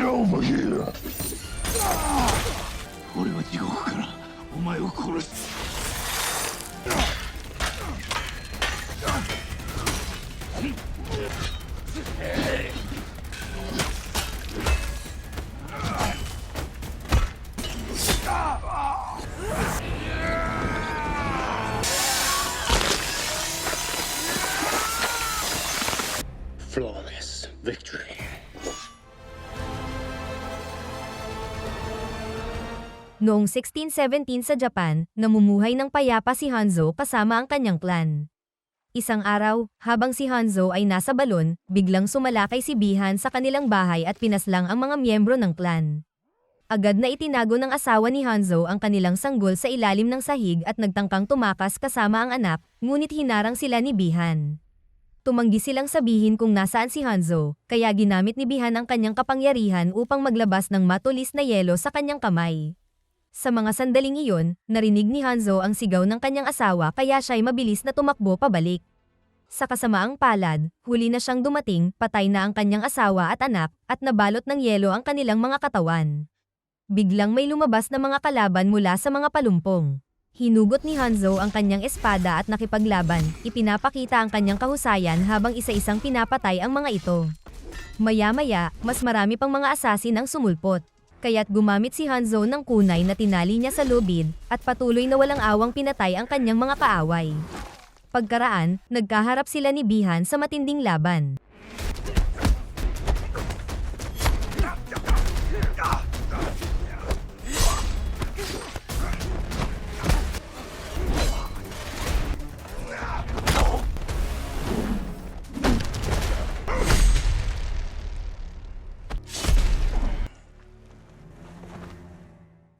Get over here! 俺は地獄からお前を殺す。Flawless victory. Noong 1617 sa Japan, namumuhay ng payapa si Hanzo kasama ang kanyang clan. Isang araw, habang si Hanzo ay nasa balon, biglang sumalakay si Bihan sa kanilang bahay at pinaslang ang mga miyembro ng clan. Agad na itinago ng asawa ni Hanzo ang kanilang sanggol sa ilalim ng sahig at nagtangkang tumakas kasama ang anak, ngunit hinarang sila ni Bihan. Tumanggi silang sabihin kung nasaan si Hanzo, kaya ginamit ni Bihan ang kanyang kapangyarihan upang maglabas ng matulis na yelo sa kanyang kamay. Sa mga sandaling iyon, narinig ni Hanzo ang sigaw ng kanyang asawa kaya siya'y mabilis na tumakbo pabalik. Sa kasamaang palad, huli na siyang dumating, patay na ang kanyang asawa at anak, at nabalot ng yelo ang kanilang mga katawan. Biglang may lumabas na mga kalaban mula sa mga palumpong. Hinugot ni Hanzo ang kanyang espada at nakipaglaban, ipinapakita ang kanyang kahusayan habang isa-isang pinapatay ang mga ito. Maya-maya, mas marami pang mga asasin ang sumulpot. Kaya't gumamit si Hanzo ng kunay na tinali niya sa lubid, at patuloy na walang awang pinatay ang kanyang mga kaaway. Pagkaraan, nagkaharap sila ni Bihan sa matinding laban.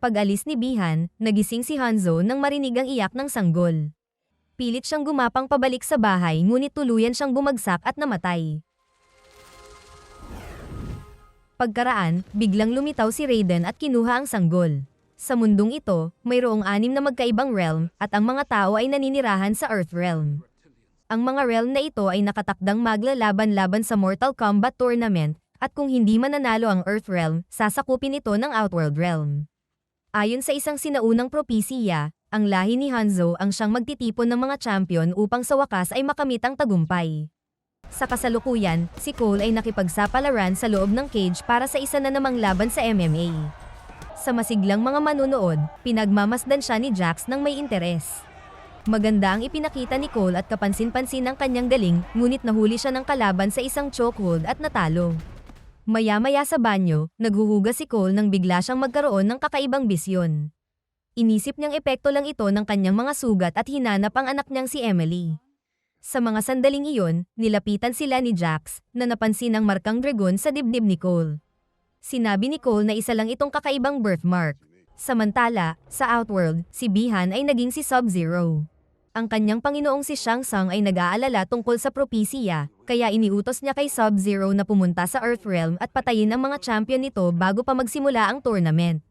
Pag-alis ni Bihan, nagising si Hanzo nang marinig ang iyak ng sanggol. Pilit siyang gumapang pabalik sa bahay ngunit tuluyan siyang bumagsak at namatay. Pagkaraan, biglang lumitaw si Raiden at kinuha ang sanggol. Sa mundong ito, mayroong 6 na magkaibang realm at ang mga tao ay naninirahan sa Earth Realm. Ang mga realm na ito ay nakatakdang maglalaban-laban sa Mortal Kombat Tournament at kung hindi mananalo ang Earth Realm, sasakupin ito ng Outworld Realm. Ayon sa isang sinaunang propesiya, ang lahi ni Hanzo ang siyang magtitipon ng mga champion upang sa wakas ay makamit ang tagumpay. Sa kasalukuyan, si Cole ay nakipagsapalaran sa loob ng cage para sa isa na namang laban sa MMA. Sa masiglang mga manunood, pinagmamasdan siya ni Jax ng may interes. Maganda ang ipinakita ni Cole at kapansin-pansin ang kanyang galing, ngunit nahuli siya ng kalaban sa isang chokehold at natalo. Maya-maya sa banyo, naghuhugas si Cole nang bigla siyang magkaroon ng kakaibang bisyon. Inisip niyang epekto lang ito ng kanyang mga sugat at hinanap ang anak niyang si Emily. Sa mga sandaling iyon, nilapitan sila ni Jax, na napansin ang markang dragon sa dibdib ni Cole. Sinabi ni Cole na isa lang itong kakaibang birthmark. Samantala, sa Outworld, si Bihan ay naging si Sub-Zero. Ang kanyang panginoong si Shang Tsung ay nag-aalala tungkol sa propesiya, kaya iniutos niya kay Sub-Zero na pumunta sa Earth Realm at patayin ang mga champion nito bago pa magsimula ang tournament.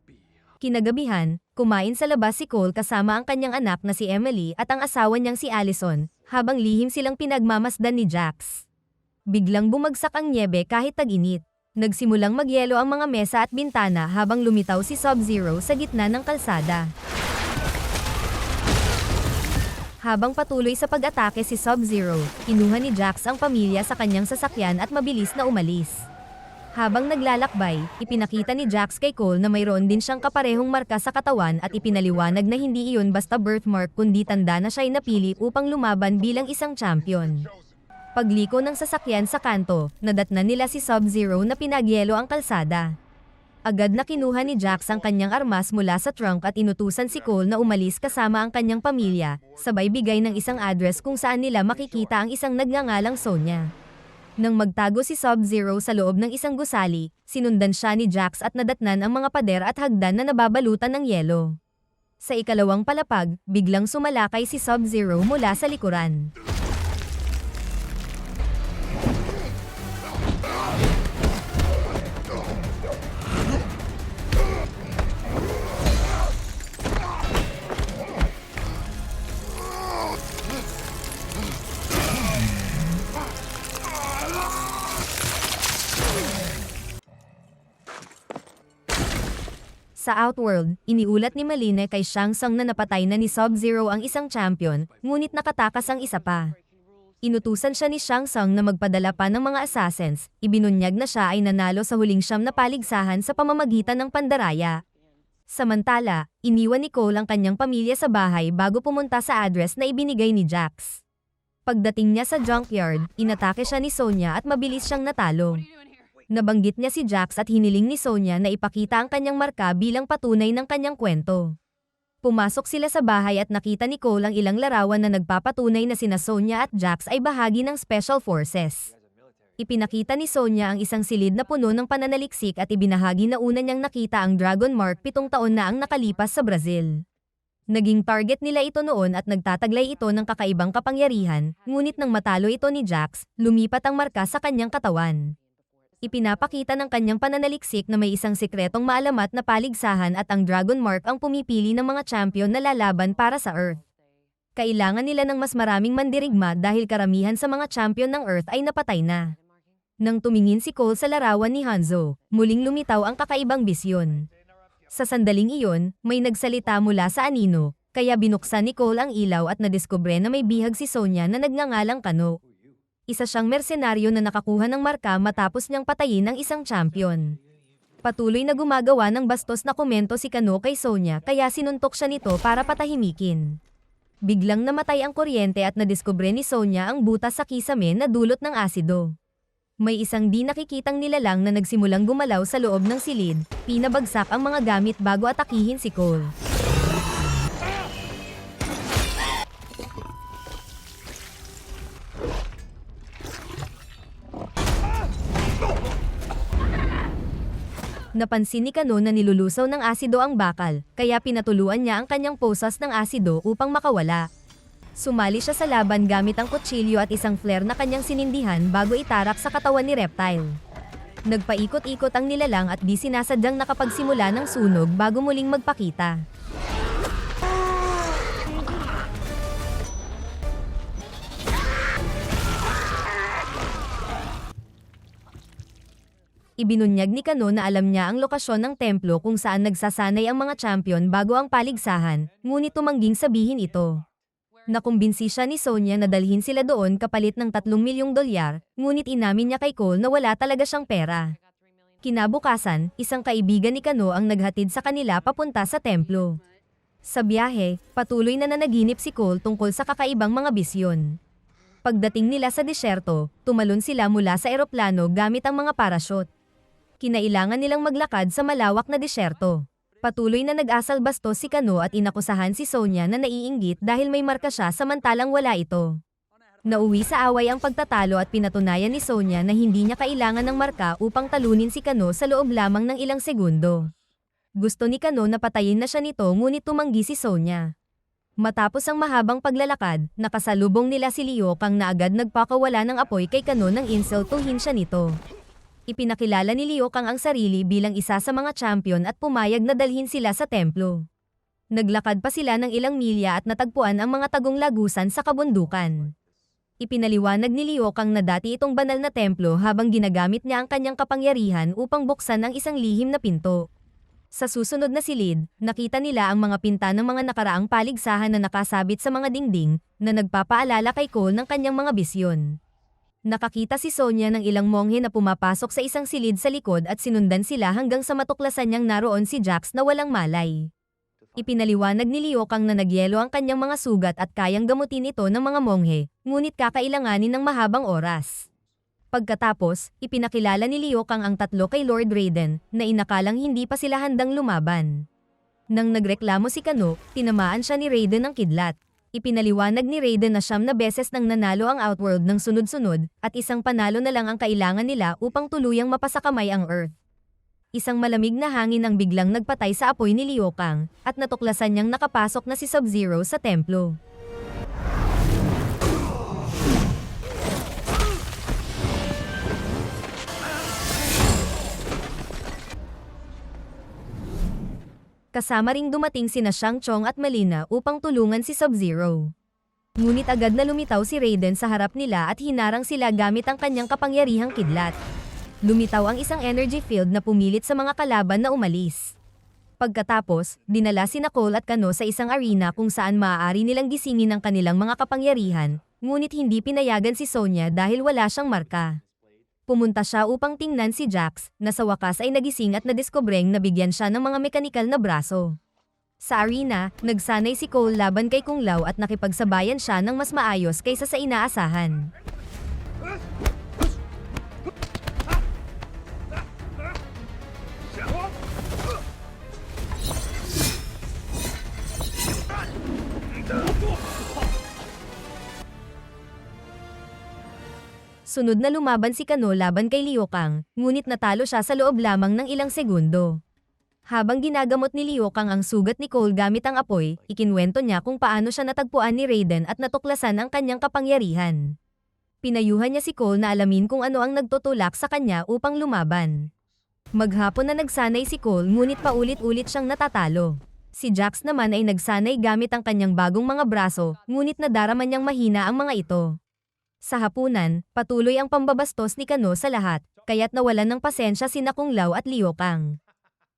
Kinagabihan, kumain sa labas si Cole kasama ang kanyang anak na si Emily at ang asawa niyang si Allison, habang lihim silang pinagmamasdan ni Jax. Biglang bumagsak ang nyebe kahit tag-init. Nagsimulang magyelo ang mga mesa at bintana habang lumitaw si Sub-Zero sa gitna ng kalsada. Habang patuloy sa pag-atake si Sub-Zero, kinuha ni Jax ang pamilya sa kanyang sasakyan at mabilis na umalis. Habang naglalakbay, ipinakita ni Jax kay Cole na mayroon din siyang kaparehong marka sa katawan at ipinaliwanag na hindi iyon basta birthmark kundi tanda na siya'y napili upang lumaban bilang isang champion. Pagliko ng sasakyan sa kanto, nadatnan nila si Sub-Zero na pinagyelo ang kalsada. Agad na kinuha ni Jax ang kanyang armas mula sa trunk at inutusan si Cole na umalis kasama ang kanyang pamilya, sabay bigay ng isang address kung saan nila makikita ang isang nagngangalang Sonya. Nang magtago si Sub-Zero sa loob ng isang gusali, sinundan siya ni Jax at nadatnan ang mga pader at hagdan na nababalutan ng yelo. Sa ikalawang palapag, biglang sumalakay si Sub-Zero mula sa likuran. Sa Outworld, iniulat ni Maline kay Shang Tsung na napatay na ni Sub-Zero ang isang champion, ngunit nakatakas ang isa pa. Inutusan siya ni Shang Tsung na magpadala pa ng mga assassins, ibinunyag na siya ay nanalo sa huling siyam na paligsahan sa pamamagitan ng pandaraya. Samantala, iniwan ni Cole ang kanyang pamilya sa bahay bago pumunta sa address na ibinigay ni Jax. Pagdating niya sa junkyard, inatake siya ni Sonya at mabilis siyang natalo. Nabanggit niya si Jax at hiniling ni Sonya na ipakita ang kanyang marka bilang patunay ng kanyang kwento. Pumasok sila sa bahay at nakita ni Cole ang ilang larawan na nagpapatunay na sina Sonya at Jax ay bahagi ng Special Forces. Ipinakita ni Sonya ang isang silid na puno ng pananaliksik at ibinahagi na una niyang nakita ang Dragon Mark 7 taon na ang nakalipas sa Brazil. Naging target nila ito noon at nagtataglay ito ng kakaibang kapangyarihan, ngunit nang matalo ito ni Jax, lumipat ang marka sa kanyang katawan. Ipinapakita ng kanyang pananaliksik na may isang sikretong maalamat na paligsahan at ang Dragon Mark ang pumipili ng mga champion na lalaban para sa Earth. Kailangan nila ng mas maraming mandirigma dahil karamihan sa mga champion ng Earth ay napatay na. Nang tumingin si Cole sa larawan ni Hanzo, muling lumitaw ang kakaibang bisyon. Sa sandaling iyon, may nagsalita mula sa anino, kaya binuksan ni Cole ang ilaw at nadiskubre na may bihag si Sonya na nagngangalang Kano. Isa siyang mersenaryo na nakakuha ng marka matapos niyang patayin ang isang champion. Patuloy na gumagawa ng bastos na komento si Kano kay Sonya kaya sinuntok siya nito para patahimikin. Biglang namatay ang kuryente at nadiskubre ni Sonya ang butas sa kisame na dulot ng asido. May isang di nakikitang nilalang na nagsimulang gumalaw sa loob ng silid, pinabagsak ang mga gamit bago atakihin si Cole. Napansin ni Kano na nilulusaw ng asido ang bakal, kaya pinatuluan niya ang kanyang posas ng asido upang makawala. Sumali siya sa laban gamit ang kutsilyo at isang flare na kanyang sinindihan bago itarak sa katawan ni Reptile. Nagpaikot-ikot ang nilalang at di sinasadyang nakapagsimula ng sunog bago muling magpakita. Ibinunyag ni Kano na alam niya ang lokasyon ng templo kung saan nagsasanay ang mga champion bago ang paligsahan, ngunit tumangging sabihin ito. Nakumbinsi siya ni Sonya na dalhin sila doon kapalit ng 3 milyong dolyar, ngunit inamin niya kay Cole na wala talaga siyang pera. Kinabukasan, isang kaibigan ni Kano ang naghatid sa kanila papunta sa templo. Sa biyahe, patuloy na nanaginip si Cole tungkol sa kakaibang mga bisyon. Pagdating nila sa disyerto, tumalon sila mula sa eroplano gamit ang mga parachute. Kinailangan nilang maglakad sa malawak na disyerto. Patuloy na nag-asal bastos si Kano at inakusahan si Sonya na naiinggit dahil may marka siya samantalang wala ito. Nauwi sa away ang pagtatalo at pinatunayan ni Sonya na hindi niya kailangan ng marka upang talunin si Kano sa loob lamang ng ilang segundo. Gusto ni Kano na patayin na siya nito ngunit tumanggi si Sonya. Matapos ang mahabang paglalakad, nakasalubong nila si Liu Kang na agad nagpakawala ng apoy kay Kano nang insultuhin siya nito. Ipinakilala ni Liu Kang ang sarili bilang isa sa mga champion at pumayag na dalhin sila sa templo. Naglakad pa sila ng ilang milya at natagpuan ang mga tagong lagusan sa kabundukan. Ipinaliwanag ni Liu Kang na dati itong banal na templo habang ginagamit niya ang kanyang kapangyarihan upang buksan ang isang lihim na pinto. Sa susunod na silid, nakita nila ang mga pinta ng mga nakaraang paligsahan na nakasabit sa mga dingding na nagpapaalala kay Cole ng kanyang mga bisyon. Nakakita si Sonya ng ilang monghe na pumapasok sa isang silid sa likod at sinundan sila hanggang sa matuklasan niyang naroon si Jax na walang malay. Ipinaliwanag ni Liu Kang na nagyelo ang kanyang mga sugat at kayang gamutin ito ng mga monghe, ngunit kakailanganin ng mahabang oras. Pagkatapos, ipinakilala ni Liu Kang ang tatlo kay Lord Raiden, na inakalang hindi pa sila handang lumaban. Nang nagreklamo si Kano, tinamaan siya ni Raiden ng kidlat. Ipinaliwanag ni Raiden na 9 na beses nang nanalo ang Outworld ng sunod-sunod, at isang panalo na lang ang kailangan nila upang tuluyang mapasakamay ang Earth. Isang malamig na hangin ang biglang nagpatay sa apoy ni Liu Kang, at natuklasan niyang nakapasok na si Sub-Zero sa templo. Kasama ring dumating sina Shang Tsung at Melina upang tulungan si Sub-Zero. Ngunit agad na lumitaw si Raiden sa harap nila at hinarang sila gamit ang kanyang kapangyarihang kidlat. Lumitaw ang isang energy field na pumilit sa mga kalaban na umalis. Pagkatapos, dinala sina Cole at Kano sa isang arena kung saan maaari nilang gisingin ang kanilang mga kapangyarihan, ngunit hindi pinayagan si Sonya dahil wala siyang marka. Pumunta siya upang tingnan si Jax, na sa wakas ay nagising at nadiskubreng nabigyan siya ng mga mekanikal na braso. Sa arena, nagsanay si Cole laban kay Kung Lao at nakipagsabayan siya ng mas maayos kaysa sa inaasahan. Sunod na lumaban si Kano laban kay Liu Kang, ngunit natalo siya sa loob lamang ng ilang segundo. Habang ginagamot ni Liu Kang ang sugat ni Cole gamit ang apoy, ikinwento niya kung paano siya natagpuan ni Raiden at natuklasan ang kanyang kapangyarihan. Pinayuhan niya si Cole na alamin kung ano ang nagtutulak sa kanya upang lumaban. Maghapon na nagsanay si Cole ngunit paulit-ulit siyang natatalo. Si Jax naman ay nagsanay gamit ang kanyang bagong mga braso, ngunit nadarama niyang mahina ang mga ito. Sa hapunan, patuloy ang pambabastos ni Kano sa lahat, kaya't nawalan ng pasensya sina Kung Lao at Liu Kang.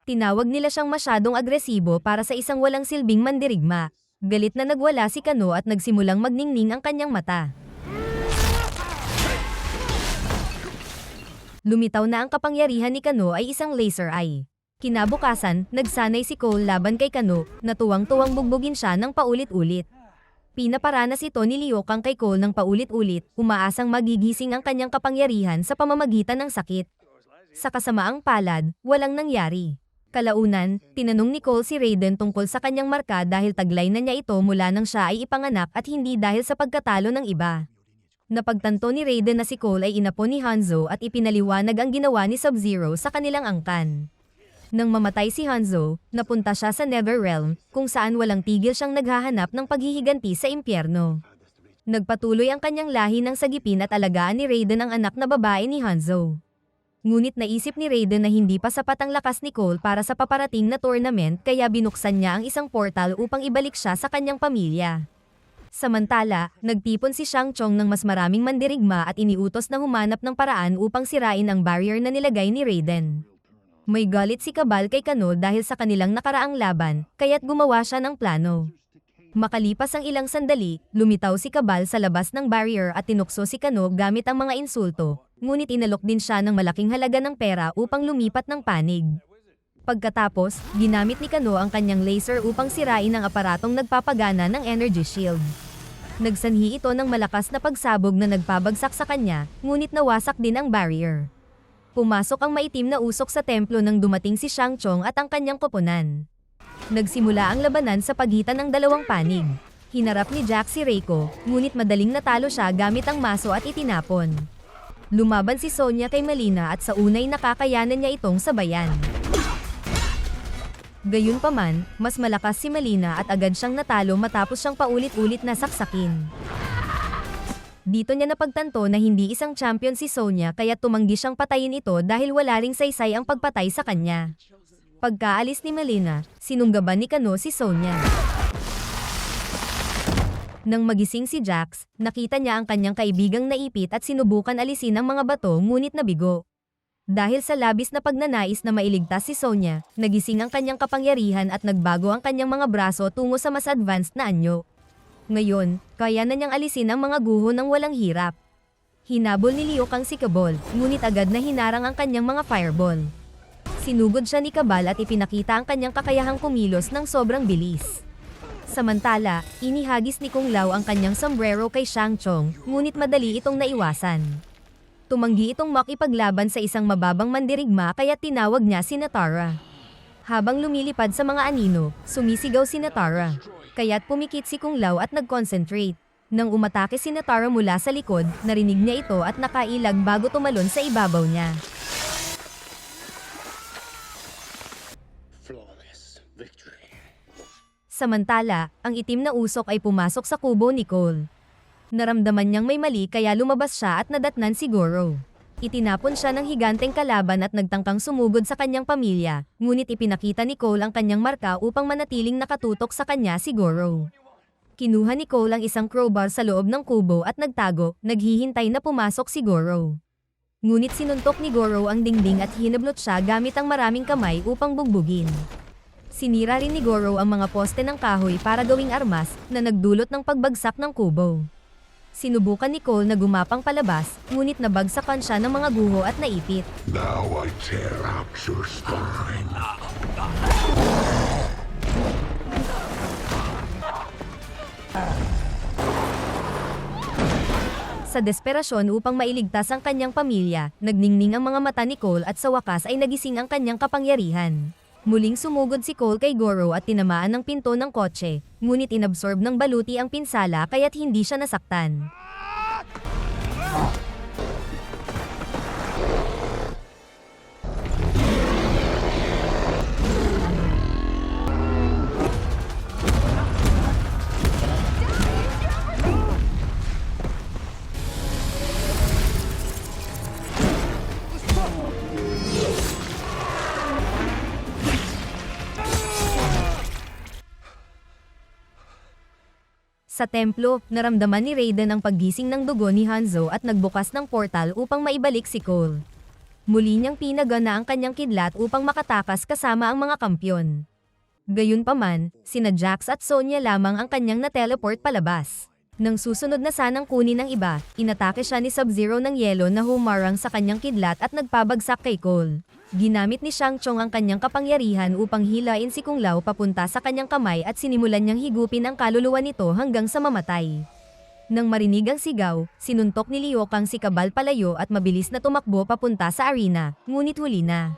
Tinawag nila siyang masyadong agresibo para sa isang walang silbing mandirigma. Galit na nagwala si Kano at nagsimulang magningning ang kanyang mata. Lumitaw na ang kapangyarihan ni Kano ay isang laser eye. Kinabukasan, nagsanay si Cole laban kay Kano, na tuwang-tuwang bugbugin siya ng paulit-ulit. Pinaparanas ito ni Liu Kang kay Cole ng paulit-ulit, umaasang magigising ang kanyang kapangyarihan sa pamamagitan ng sakit. Sa kasamaang palad, walang nangyari. Kalaunan, tinanong ni Cole si Raiden tungkol sa kanyang marka dahil taglay na niya ito mula nang siya ay ipanganak at hindi dahil sa pagkatalo ng iba. Napagtanto ni Raiden na si Cole ay inapo ni Hanzo at ipinaliwanag ang ginawa ni Sub-Zero sa kanilang angkan. Nang mamatay si Hanzo, napunta siya sa Netherrealm, kung saan walang tigil siyang naghahanap ng paghihiganti sa impyerno. Nagpatuloy ang kanyang lahi ng sagipin at alagaan ni Raiden ang anak na babae ni Hanzo. Ngunit naisip ni Raiden na hindi pa sapat ang lakas ni Cole para sa paparating na tournament kaya binuksan niya ang isang portal upang ibalik siya sa kanyang pamilya. Samantala, nagtipon si Shang Tsung ng mas maraming mandirigma at iniutos na humanap ng paraan upang sirain ang barrier na nilagay ni Raiden. May galit si Kabal kay Kano dahil sa kanilang nakaraang laban, kaya't gumawa siya ng plano. Makalipas ang ilang sandali, lumitaw si Kabal sa labas ng barrier at tinukso si Kano gamit ang mga insulto, ngunit inalok din siya ng malaking halaga ng pera upang lumipat ng panig. Pagkatapos, ginamit ni Kano ang kanyang laser upang sirain ang aparatong nagpapagana ng energy shield. Nagsanhi ito ng malakas na pagsabog na nagpabagsak sa kanya, ngunit nawasak din ang barrier. Pumasok ang maitim na usok sa templo nang dumating si Shang Tsung at ang kanyang koponan. Nagsimula ang labanan sa pagitan ng dalawang panig. Hinarap ni Jax si Reiko, ngunit madaling natalo siya gamit ang maso at itinapon. Lumaban si Sonya kay Melina at sa unay nakakayanan niya itong sabayan. Gayunpaman, mas malakas si Melina at agad siyang natalo matapos siyang paulit-ulit na saksakin. Dito niya napagtanto na hindi isang champion si Sonya kaya tumanggi siyang patayin ito dahil wala ring saysay ang pagpatay sa kanya. Pagkaalis ni Melina, sinunggaban ni Kano si Sonya. Nang magising si Jax, nakita niya ang kanyang kaibigang naipit at sinubukan alisin ang mga bato ngunit nabigo. Dahil sa labis na pagnanais na mailigtas si Sonya, nagising ang kanyang kapangyarihan at nagbago ang kanyang mga braso tungo sa mas advanced na anyo. Ngayon, kaya na niyang alisin ang mga guho ng walang hirap. Hinabol ni Liu Kang si Kabal, ngunit agad na hinarang ang kanyang mga fireball. Sinugod siya ni Kabal at ipinakita ang kanyang kakayahang kumilos ng sobrang bilis. Samantala, inihagis ni Kung Lao ang kanyang sombrero kay Shang Tsung, ngunit madali itong naiwasan. Tumanggi itong makipaglaban sa isang mababang mandirigma kaya tinawag niya si Natara. Habang lumilipad sa mga anino, sumisigaw si Natara. Kaya't pumikit si Kung Lao at nag-concentrate. Nang umatake si Natara mula sa likod, narinig niya ito at nakailag bago tumalon sa ibabaw niya. Flawless victory. Samantala, ang itim na usok ay pumasok sa kubo ni Cole. Naramdaman niyang may mali kaya lumabas siya at nadatnan si Goro. Itinapon siya ng higanteng kalaban at nagtangkang sumugod sa kanyang pamilya, ngunit ipinakita ni Cole ang kanyang marka upang manatiling nakatutok sa kanya si Goro. Kinuha ni Cole ang isang crowbar sa loob ng kubo at nagtago, naghihintay na pumasok si Goro. Ngunit sinuntok ni Goro ang dingding at hinablot siya gamit ang maraming kamay upang bugbugin. Sinira rin ni Goro ang mga poste ng kahoy para gawing armas na nagdulot ng pagbagsak ng kubo. Sinubukan ni Cole na gumapang palabas, ngunit nabagsakan siya ng mga guho at naipit. Now I tear out your spine. Sa desperasyon upang mailigtas ang kanyang pamilya, nagningning ang mga mata ni Cole at sa wakas ay nagising ang kanyang kapangyarihan. Muling sumugod si Cole kay Goro at tinamaan ng pinto ng kotse, ngunit inabsorb ng baluti ang pinsala kaya't hindi siya nasaktan. Sa templo, naramdaman ni Raiden ang paggising ng dugo ni Hanzo at nagbukas ng portal upang maibalik si Cole. Muli niyang pinagana ang kanyang kidlat upang makatakas kasama ang mga kampyon. Gayunpaman, sina Jax at Sonya lamang ang kanyang na-teleport palabas. Nang susunod na sanang kunin ng iba, inatake siya ni Sub-Zero ng yelo na humarang sa kanyang kidlat at nagpabagsak kay Cole. Ginamit ni Shang Tsung ang kanyang kapangyarihan upang hilain si Kung Lao papunta sa kanyang kamay at sinimulan niyang higupin ang kaluluwa nito hanggang sa mamatay. Nang marinig ang sigaw, sinuntok ni Liu Kang si Kabal palayo at mabilis na tumakbo papunta sa arena, ngunit huli na.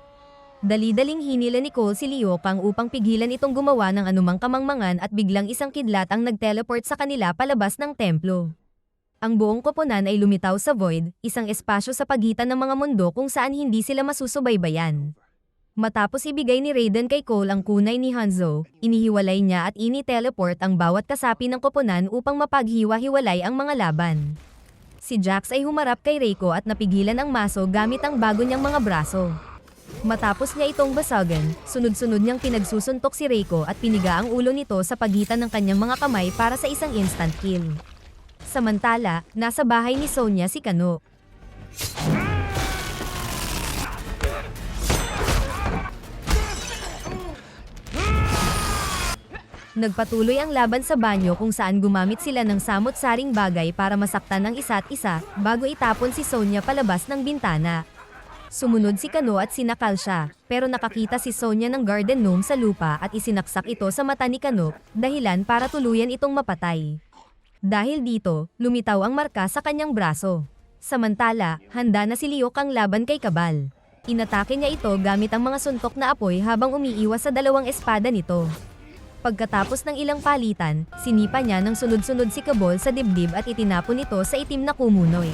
Dali-daling hinila ni Cole si Liu Kang upang pigilan itong gumawa ng anumang kamangmangan at biglang isang kidlat ang nag-teleport sa kanila palabas ng templo. Ang buong koponan ay lumitaw sa Void, isang espasyo sa pagitan ng mga mundo kung saan hindi sila masusubaybayan. Matapos ibigay ni Raiden kay Cole ang kunay ni Hanzo, inihiwalay niya at ini-teleport ang bawat kasapi ng koponan upang mapaghiwa-hiwalay ang mga laban. Si Jax ay humarap kay Reiko at napigilan ang maso gamit ang bago niyang mga braso. Matapos niya itong basagan, sunod-sunod niyang pinagsusuntok si Reiko at piniga ang ulo nito sa pagitan ng kanyang mga kamay para sa isang instant kill. Samantala, nasa bahay ni Sonya si Kano. Nagpatuloy ang laban sa banyo kung saan gumamit sila ng samot-saring bagay para masaktan ang isa't isa bago itapon si Sonya palabas ng bintana. Sumunod si Kano at sinakal siya, pero nakakita si Sonya ng garden gnome sa lupa at isinaksak ito sa mata ni Kano, dahilan para tuluyan itong mapatay. Dahil dito, lumitaw ang marka sa kanyang braso. Samantala, handa na si Liu Kang laban kay Kabal. Inatake niya ito gamit ang mga suntok na apoy habang umiiwas sa dalawang espada nito. Pagkatapos ng ilang palitan, sinipa niya ng sunod-sunod si Kabal sa dibdib at itinapon ito sa itim na kumunoy.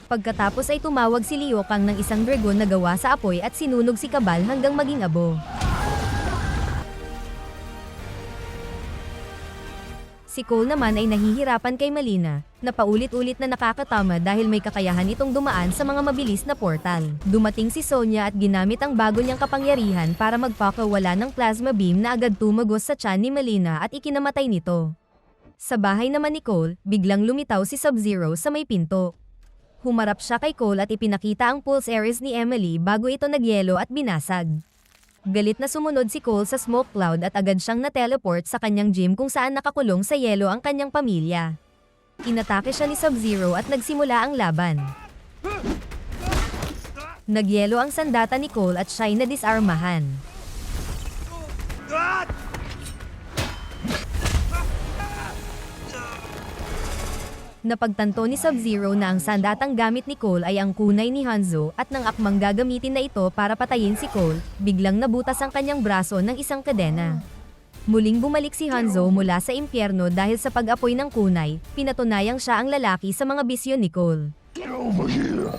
Pagkatapos ay tumawag si Liu Kang ng isang dragon na gawa sa apoy at sinunog si Kabal hanggang maging abo. Si Cole naman ay nahihirapan kay Melina, na paulit-ulit na nakakatama dahil may kakayahan itong dumaan sa mga mabilis na portal. Dumating si Sonya at ginamit ang bago niyang kapangyarihan para magpakawala ng plasma beam na agad tumagos sa tiyan ni Melina at ikinamatay nito. Sa bahay naman ni Cole, biglang lumitaw si Sub-Zero sa may pinto. Humarap siya kay Cole at ipinakita ang pulse ares ni Emily bago ito nagyelo at binasag. Galit na sumunod si Cole sa smoke cloud at agad siyang na-teleport sa kanyang gym kung saan nakakulong sa yelo ang kanyang pamilya. Inatake siya ni Sub-Zero at nagsimula ang laban. Nagyelo ang sandata ni Cole at siya'y nadisarmahan. Napagtanto ni Sub-Zero na ang sandatang gamit ni Cole ay ang kunay ni Hanzo at nang akmang gagamitin na ito para patayin si Cole, biglang nabutas ang kanyang braso ng isang kadena. Muling bumalik si Hanzo mula sa impyerno dahil sa pag-apoy ng kunay, pinatunayang siya ang lalaki sa mga bisyo ni Cole. Get over here!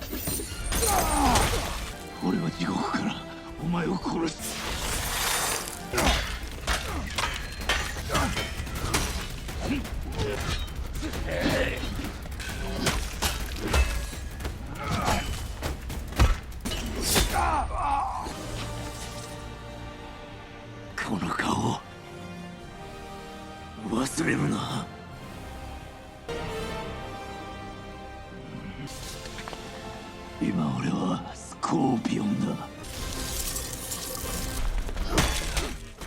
俺は地獄からお前を殺す。この顔忘れるな。今俺はスコーピオンだ。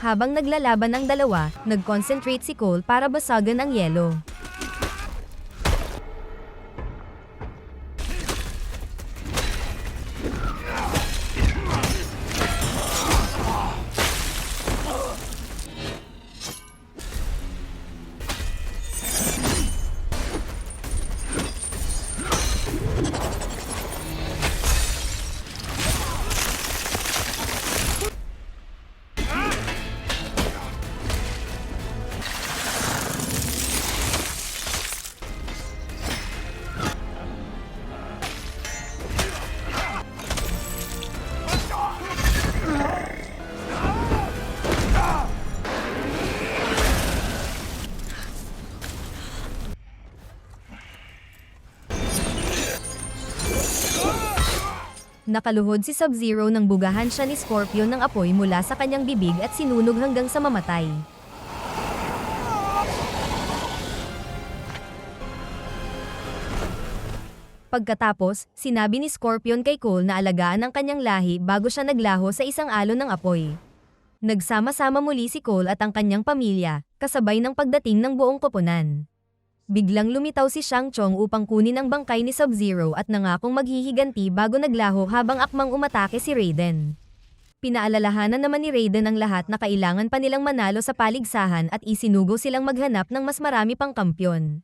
Habang naglalaban ang dalawa, nag-concentrate si Cole para basagan ang yelo. Nakaluhod si Sub-Zero nang bugahan siya ni Scorpion ng apoy mula sa kanyang bibig at sinunog hanggang sa mamatay. Pagkatapos, sinabi ni Scorpion kay Cole na alagaan ang kanyang lahi bago siya naglaho sa isang alon ng apoy. Nagsama-sama muli si Cole at ang kanyang pamilya, kasabay ng pagdating ng buong koponan. Biglang lumitaw si Shang Tsung upang kunin ang bangkay ni Sub-Zero at nangakong maghihiganti bago naglaho habang akmang umatake si Raiden. Pinaalalahanan naman ni Raiden ang lahat na kailangan pa nilang manalo sa paligsahan at isinugo silang maghanap ng mas marami pang kampyon.